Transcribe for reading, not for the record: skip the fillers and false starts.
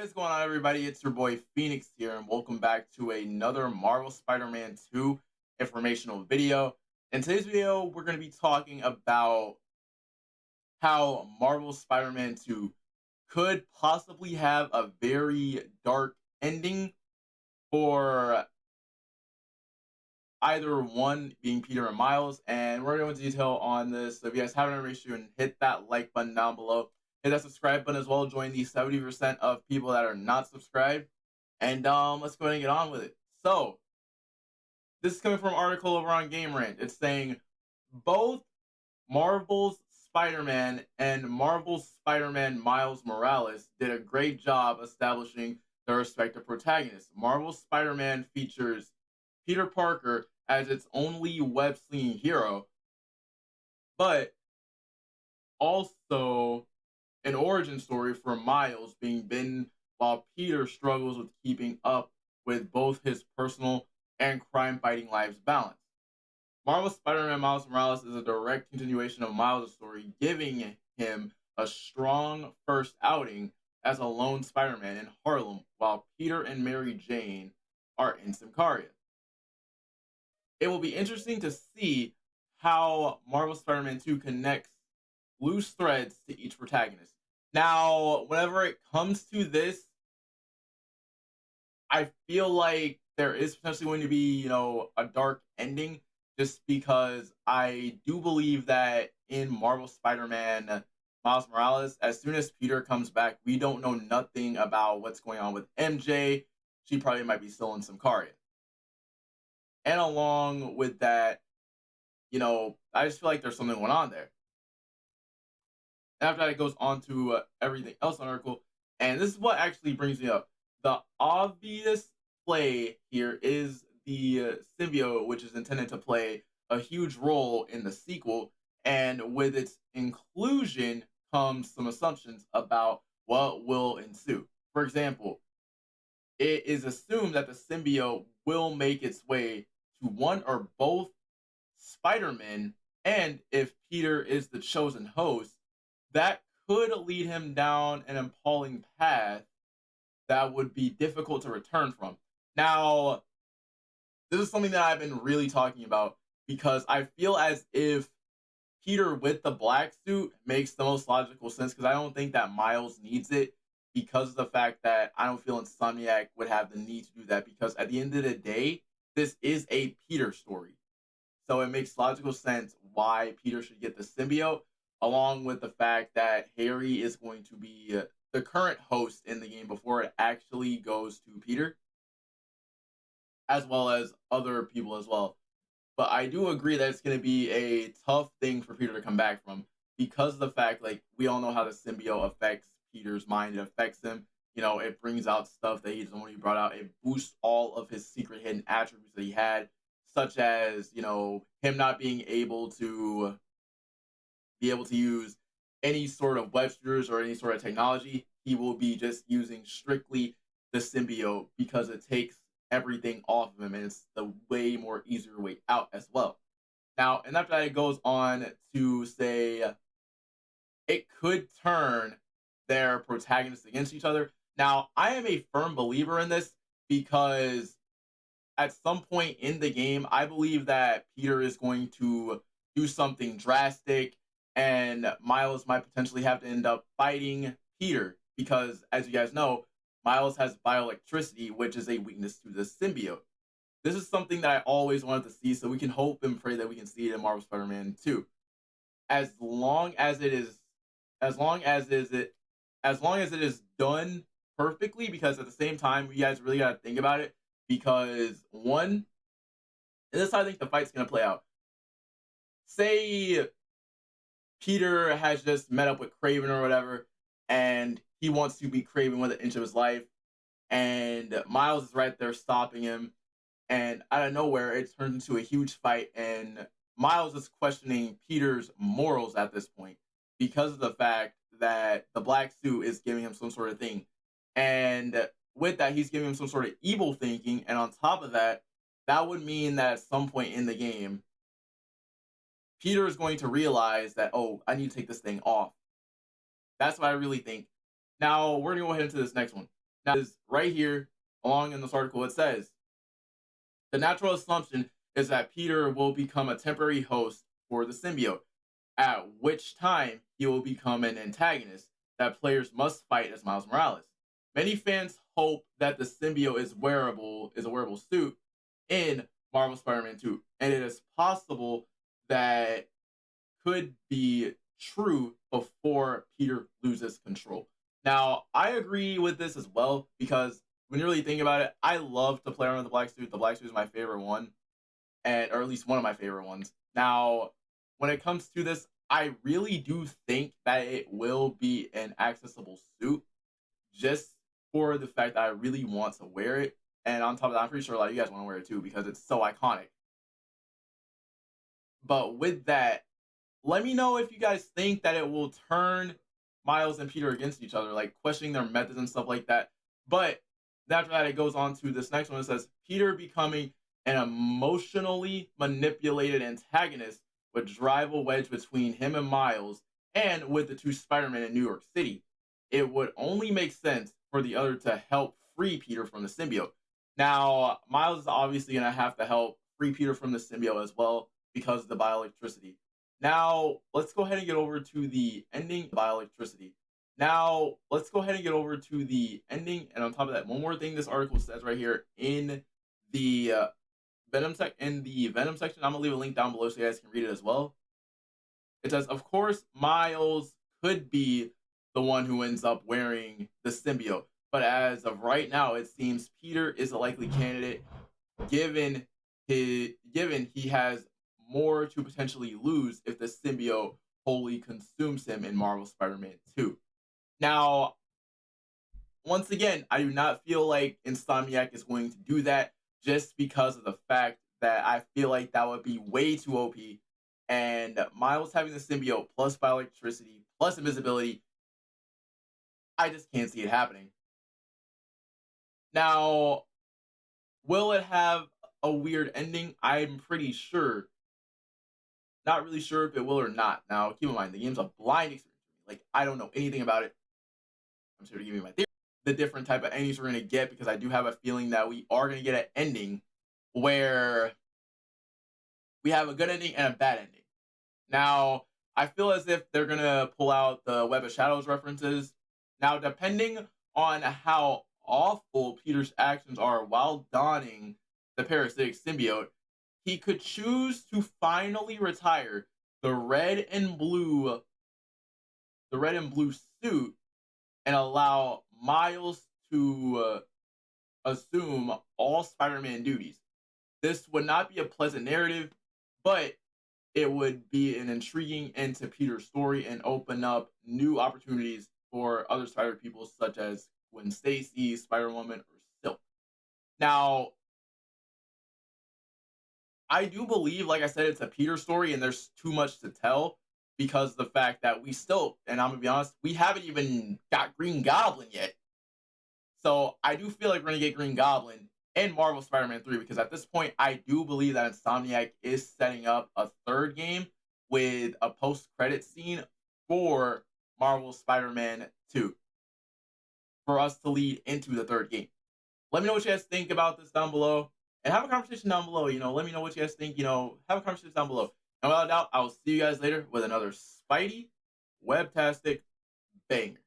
is going on, everybody? It's your boy Phoenix here, and welcome back to another Marvel Spider-Man 2 informational video. In today's video, we're going to be talking about how Marvel Spider-Man 2 could possibly have a very dark ending for either one being Peter or Miles, and we're going to go into detail on this. So if you guys haven't already, sure and hit that like button down below. Hit that subscribe button as well. Join the 70% of people that are not subscribed. And let's go ahead and get on with it. So, this is coming from an article over on Game Rant. It's saying both Marvel's Spider-Man and Marvel's Spider-Man Miles Morales did a great job establishing their respective protagonists. Marvel's Spider-Man features Peter Parker as its only web-slinging hero, but also an origin story for Miles being bitten while Peter struggles with keeping up with both his personal and crime-fighting lives balance. Marvel's Spider-Man Miles Morales is a direct continuation of Miles' story, giving him a strong first outing as a lone Spider-Man in Harlem, while Peter and Mary Jane are in Symkaria. It will be interesting to see how Marvel Spider-Man 2 connects loose threads to each protagonist. Now, whenever it comes to this, I feel like there is potentially going to be, a dark ending, just because I do believe that in Marvel Spider-Man Miles Morales, as soon as Peter comes back, we don't know nothing about what's going on with MJ. She probably might be still in Symkaria. And along with that, I just feel like there's something going on there. After that, it goes on to everything else on the article. And this is what actually brings me up. The obvious play here is the symbiote, which is intended to play a huge role in the sequel. And with its inclusion comes some assumptions about what will ensue. For example, it is assumed that the symbiote will make its way to one or both Spider-Man, and if Peter is the chosen host, that could lead him down an appalling path that would be difficult to return from. Now, this is something that I've been really talking about because I feel as if Peter with the black suit makes the most logical sense, because I don't think that Miles needs it, because of the fact that I don't feel Insomniac would have the need to do that, because at the end of the day, this is a Peter story. So it makes logical sense why Peter should get the symbiote, along with the fact that Harry is going to be the current host in the game before it actually goes to Peter, as well as other people as well. But I do agree that it's going to be a tough thing for Peter to come back from, because of the fact, like, we all know how the symbiote affects Peter's mind. It affects him. It brings out stuff that he doesn't want to be brought out. It boosts all of his secret hidden attributes that he had, such as, him not being able to use any sort of web shooters or any sort of technology. He will be just using strictly the symbiote, because it takes everything off of him, and it's the way more easier way out as well. Now, and after that, it goes on to say it could turn their protagonists against each other. Now, I am a firm believer in this, because at some point in the game, I believe that Peter is going to do something drastic, and Miles might potentially have to end up fighting Peter, because, as you guys know, Miles has bioelectricity, which is a weakness to the symbiote. This is something that I always wanted to see, so we can hope and pray that we can see it in Marvel Spider-Man 2. As long as it is, as long as it is done perfectly, because at the same time, you guys really gotta think about it, because one, and this is how I think the fight's gonna play out. Say Peter has just met up with Kraven or whatever, and he wants to beat Kraven with an inch of his life, and Miles is right there stopping him, and out of nowhere, it turns into a huge fight, and Miles is questioning Peter's morals at this point, because of the fact that the black suit is giving him some sort of thing. And with that, he's giving him some sort of evil thinking, and on top of that, that would mean that at some point in the game, Peter is going to realize that, oh, I need to take this thing off. That's what I really think. Now, we're going to go ahead into this next one. Now, is right here along in this article, it says the natural assumption is that Peter will become a temporary host for the symbiote, at which time he will become an antagonist that players must fight as Miles Morales. Many fans hope that the symbiote is a wearable suit in Marvel Spider-Man 2, and it is possible that could be true before Peter loses control. Now, I agree with this as well because when you really think about it, I love to play around with the black suit. The black suit is my favorite one, and or at least one of my favorite ones. Now, when it comes to this, I really do think that it will be an accessible suit, just for the fact that I really want to wear it. And on top of that, I'm pretty sure a lot of you guys want to wear it too because it's so iconic. But with that, let me know if you guys think that it will turn Miles and Peter against each other, like questioning their methods and stuff like that. But after that, it goes on to this next one. It says Peter becoming an emotionally manipulated antagonist would drive a wedge between him and Miles and with the two Spider-Men in New York City. It would only make sense for the other to help free Peter from the symbiote. Now, Miles is obviously going to have to help free Peter from the symbiote as well because of the bioelectricity. Now, let's go ahead and get over to the ending bioelectricity. Now, let's go ahead and get over to the ending. And on top of that, one more thing this article says right here in the Venom section. I'm gonna leave a link down below so you guys can read it as well. It says, of course, Miles could be the one who ends up wearing the symbiote, but as of right now, it seems Peter is a likely candidate, given he has more to potentially lose if the symbiote wholly consumes him in Marvel Spider-Man 2. Now, once again, I do not feel like Insomniac is going to do that just because of the fact that I feel like that would be way too OP. And Miles having the symbiote plus bioelectricity plus invisibility, I just can't see it happening. Now, will it have a weird ending? I'm pretty sure. Not really sure if it will or not. Now, keep in mind, the game's a blind experience. Like, I don't know anything about it. I'm sure to give you my theory. The different type of endings we're going to get, because I do have a feeling that we are going to get an ending where we have a good ending and a bad ending. Now, I feel as if they're going to pull out the Web of Shadows references. Now, depending on how awful Peter's actions are while donning the parasitic symbiote, he could choose to finally retire the red and blue suit and allow Miles to assume all Spider-Man duties. This would not be a pleasant narrative, but it would be an intriguing end to Peter's story and open up new opportunities for other Spider people such as Gwen Stacy, Spider-Woman, or Silk. Now, I do believe, like I said, it's a Peter story and there's too much to tell because of the fact that we still, and I'm going to be honest, we haven't even got Green Goblin yet. So I do feel like we're going to get Green Goblin in Marvel Spider-Man 3 because at this point, I do believe that Insomniac is setting up a third game with a post-credit scene for Marvel Spider-Man 2 for us to lead into the third game. Let me know what you guys think about this down below and have a conversation down below. Let me know what you guys think. Have a conversation down below. And without a doubt, I will see you guys later with another Spidey Webtastic banger.